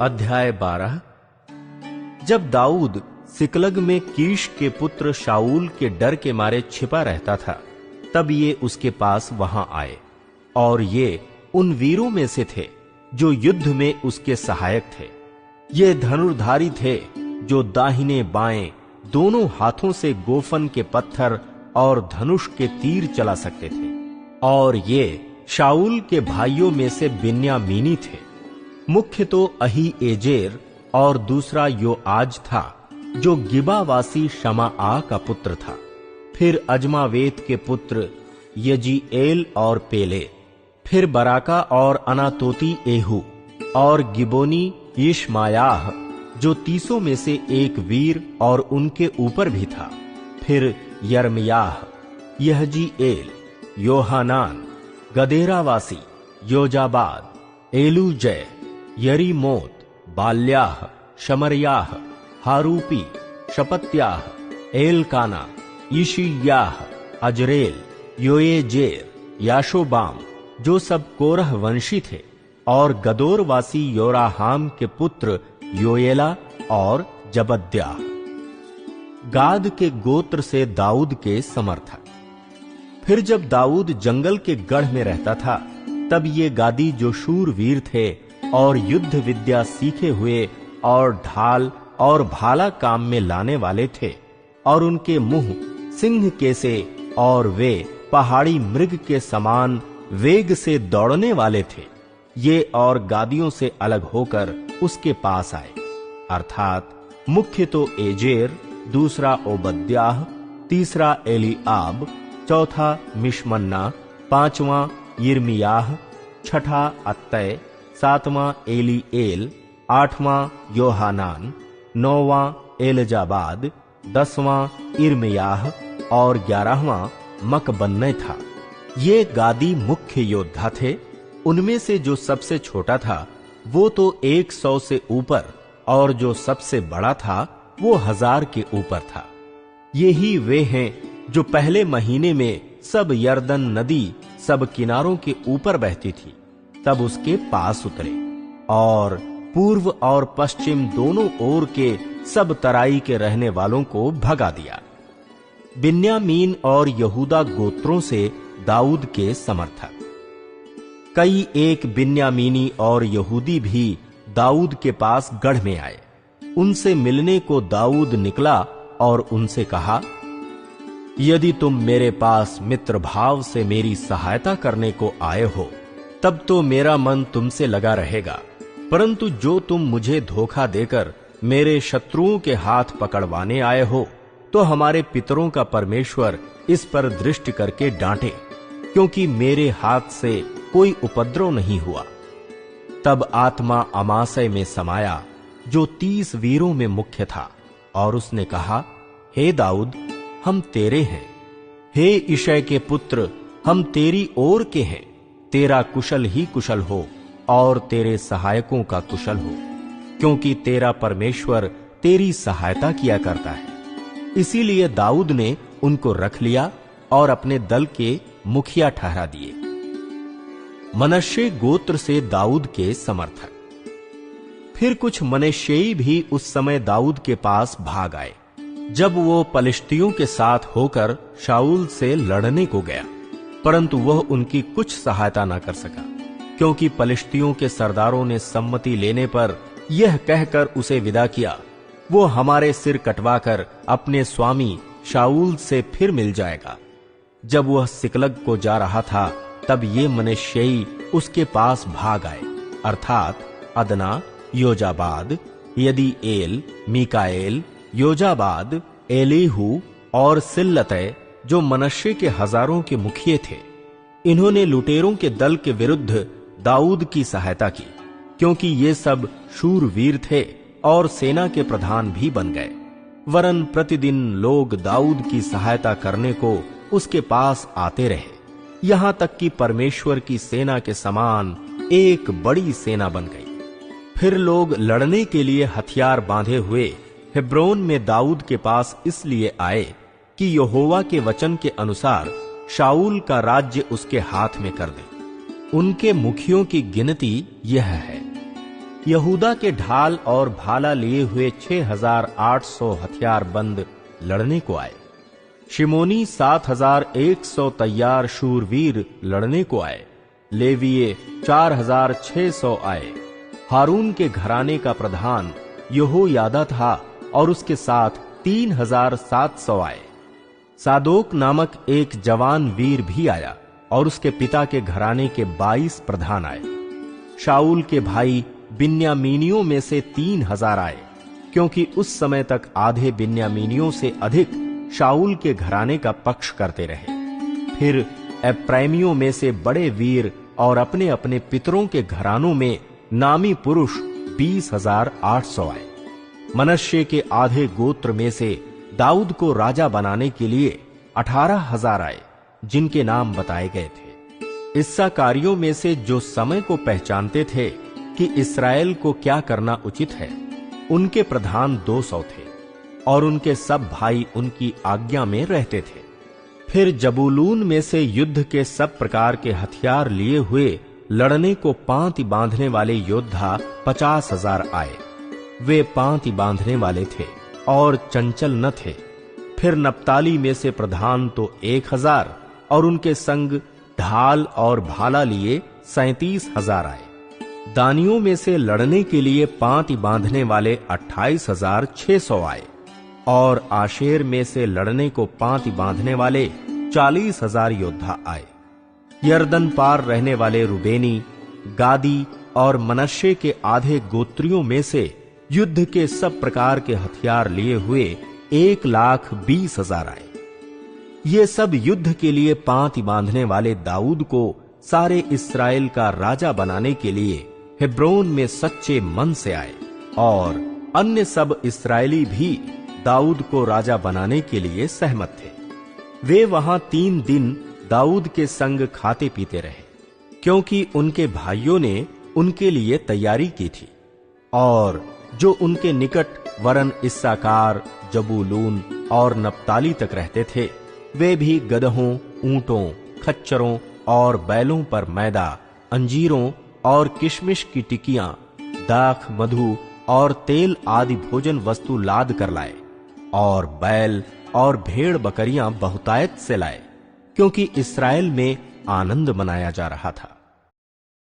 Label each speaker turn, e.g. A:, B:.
A: अध्याय 12। जब दाऊद सिकलग में कीश के पुत्र शाऊल के डर के मारे छिपा रहता था, तब ये उसके पास वहां आए, और ये उन वीरों में से थे जो युद्ध में उसके सहायक थे। ये धनुर्धारी थे जो दाहिने बाएं दोनों हाथों से गोफन के पत्थर और धनुष के तीर चला सकते थे। और ये शाऊल के भाइयों में से बिन्यामीनी थे। मुख्य तो अहीएजेर और दूसरा योआज था, जो गिबावासी शमाआ का पुत्र था। फिर अजमावेत के पुत्र यजीएल और पेले, फिर बराका और अनातोती एहू, और गिबोनी यिशमायाह, जो 30 में से एक वीर और उनके ऊपर भी था। फिर यर्मयाह, यहजीएल, योहानान, गदेरावासी, योजाबाद, एलूजय, यरीमोत, बाल्याह, शमरयाह, हारूपी, शपत्याह, एलकाना, यिशियाह, अजरेल, योएजेर, याशोबाम, जो सब कोरह वंशी थे, और गदोरवासी योराहाम के पुत्र योएला और जबद्याह। गाद के गोत्र से दाऊद के समर्थक। फिर जब दाऊद जंगल के गढ़ में रहता था, तब ये गादी जो शूरवीर थे और युद्ध विद्या सीखे हुए और ढाल और भाला काम में लाने वाले थे, और उनके मुंह सिंह के से, और वे पहाड़ी मृग के समान वेग से दौड़ने वाले थे, ये और गादियों से अलग होकर उसके पास आए। अर्थात मुख्य तो एजेर, दूसरा ओबद्याह, तीसरा एलीआब, चौथा मिशमन्ना, पांचवां यिर्मियाह, छठा अत्तय, सातवां एलीएल, आठवां योहानान, नौवां एलजाबाद, 10वां इर्मियाह और 11वां मकबन्नै था। ये गादी मुख्य योद्धा थे। उनमें से जो सबसे छोटा था वो तो 100 से ऊपर, और जो सबसे बड़ा था वो 1000 के ऊपर था। ये ही वे हैं जो पहले महीने में सब यरदन नदी सब किनारों के ऊपर बहती थी, तब उसके पास उतरे, और पूर्व और पश्चिम दोनों ओर के सब तराई के रहने वालों को भगा दिया। बिन्यामीन और यहूदा गोत्रों से दाऊद के समर्थक। कई एक बिन्यामीनी और यहूदी भी दाऊद के पास गढ़ में आए। उनसे मिलने को दाऊद निकला और उनसे कहा, यदि तुम मेरे पास मित्र भाव से मेरी सहायता करने को आए हो, तब तो मेरा मन तुमसे लगा रहेगा, परंतु जो तुम मुझे धोखा देकर मेरे शत्रुओं के हाथ पकड़वाने आए हो, तो हमारे पितरों का परमेश्वर इस पर दृष्टि करके डांटे, क्योंकि मेरे हाथ से कोई उपद्रव नहीं हुआ। तब आत्मा अमासय में समाया, जो 30 वीरों में मुख्य था, और उसने कहा, हे दाऊद, हम तेरे हैं। हे इशै के पुत्र, हम तेरी ओर के हैं। तेरा कुशल ही कुशल हो, और तेरे सहायकों का कुशल हो, क्योंकि तेरा परमेश्वर तेरी सहायता किया करता है। इसीलिए दाऊद ने उनको रख लिया और अपने दल के मुखिया ठहरा दिए। मनश्शे गोत्र से दाऊद के समर्थक। फिर कुछ मनश्शेई भी उस समय दाऊद के पास भाग आए, जब वो पलिश्तियों के साथ होकर शाऊल से लड़ने को गया, परंतु वह उनकी कुछ सहायता न कर सका, क्योंकि पलिश्तियों के सरदारों ने सम्मति लेने पर यह कहकर उसे विदा किया, वो हमारे सिर कटवाकर अपने स्वामी शाऊल से फिर मिल जाएगा। जब वह सिकलग को जा रहा था, तब ये मनश्शेई उसके पास भाग आए, अर्थात अदना, योजाबाद, यदीएल, मीकाएल, योजाबाद, एलीहू और सिल्लतै, जो मनश्शे के 1000 के मुखिए थे। इन्होंने लुटेरों के दल के विरुद्ध दाऊद की सहायता की, क्योंकि ये सब शूरवीर थे और सेना के प्रधान भी बन गए। वरन प्रतिदिन लोग दाऊद की सहायता करने को उसके पास आते रहे, यहां तक कि परमेश्वर की सेना के समान एक बड़ी सेना बन गई। फिर लोग लड़ने के लिए हथियार बांधे हुए हेब्रोन में दाऊद के पास इसलिए आए कि यहोवा के वचन के अनुसार शाऊल का राज्य उसके हाथ में कर दे। उनके मुखियों की गिनती यह है: यहूदा के ढाल और भाला लिए हुए 6,800 हथियारबंद लड़ने को आए। शिमोनी 7,100 तैयार शूरवीर लड़ने को आए। लेवीय 4,600 आए। हारून के घराने का प्रधान यहोयादा था और उसके साथ 3,700 आए। सादोक नामक एक जवान वीर भी आया और उसके पिता के घराने के 22 प्रधान आए। शाऊल के भाई बिन्यामीनियों में से 3,000 आए, क्योंकि उस समय तक आधे बिन्यामीनियों से अधिक शाऊल के घराने का पक्ष करते रहे। फिर एप्रैमियों में से बड़े वीर और अपने अपने पितरों के घरानों में नामी पुरुष 20,800 आए। मनश्शे के आधे गोत्र में से दाऊद को राजा बनाने के लिए 18,000 आए, जिनके नाम बताए गए थे। इस्साकारियों में से जो समय को पहचानते थे कि इस्राएल को क्या करना उचित है, उनके प्रधान 200 थे और उनके सब भाई उनकी आज्ञा में रहते थे। फिर जबूलून में से युद्ध के सब प्रकार के हथियार लिए हुए लड़ने को पांति बांधने वाले योद्धा 50,000 आए। वे पांति बांधने वाले थे और चंचल न थे। फिर नप्ताली में से प्रधान तो 1,000 और उनके संग ढाल और भाला लिए 37,000 आए। दानियों में से लड़ने के लिए पांति बांधने वाले 28,600 आए और आशेर में से लड़ने को पांति बांधने वाले 40,000 योद्धा आए। यरदन पार रहने वाले रुबेनी, गादी और मनश्शे के आधे गोत्रियों में से युद्ध के सब प्रकार के हथियार लिए हुए 1,20,000 आए। ये सब युद्ध के लिए पांति बांधने वाले दाऊद को सारे इस्राएल का राजा बनाने के लिए हेब्रोन में सच्चे मन से आए, और अन्य सब इस्राएली भी दाऊद को राजा बनाने के लिए सहमत थे। वे वहां 3 दिन दाऊद के संग खाते पीते रहे, क्योंकि उनके भाइयों ने उनके लिए तैयारी की थी। और जो उनके निकट वरन इस्साकार, जबूलून और नप्ताली तक रहते थे, वे भी गदहों, ऊंटों, खच्चरों और बैलों पर मैदा, अंजीरों और किशमिश की टिकियां, दाख, मधु और तेल आदि भोजन वस्तु लाद कर लाए, और बैल और भेड़ बकरियां बहुतायत से लाए, क्योंकि इस्राएल में आनंद मनाया जा रहा था।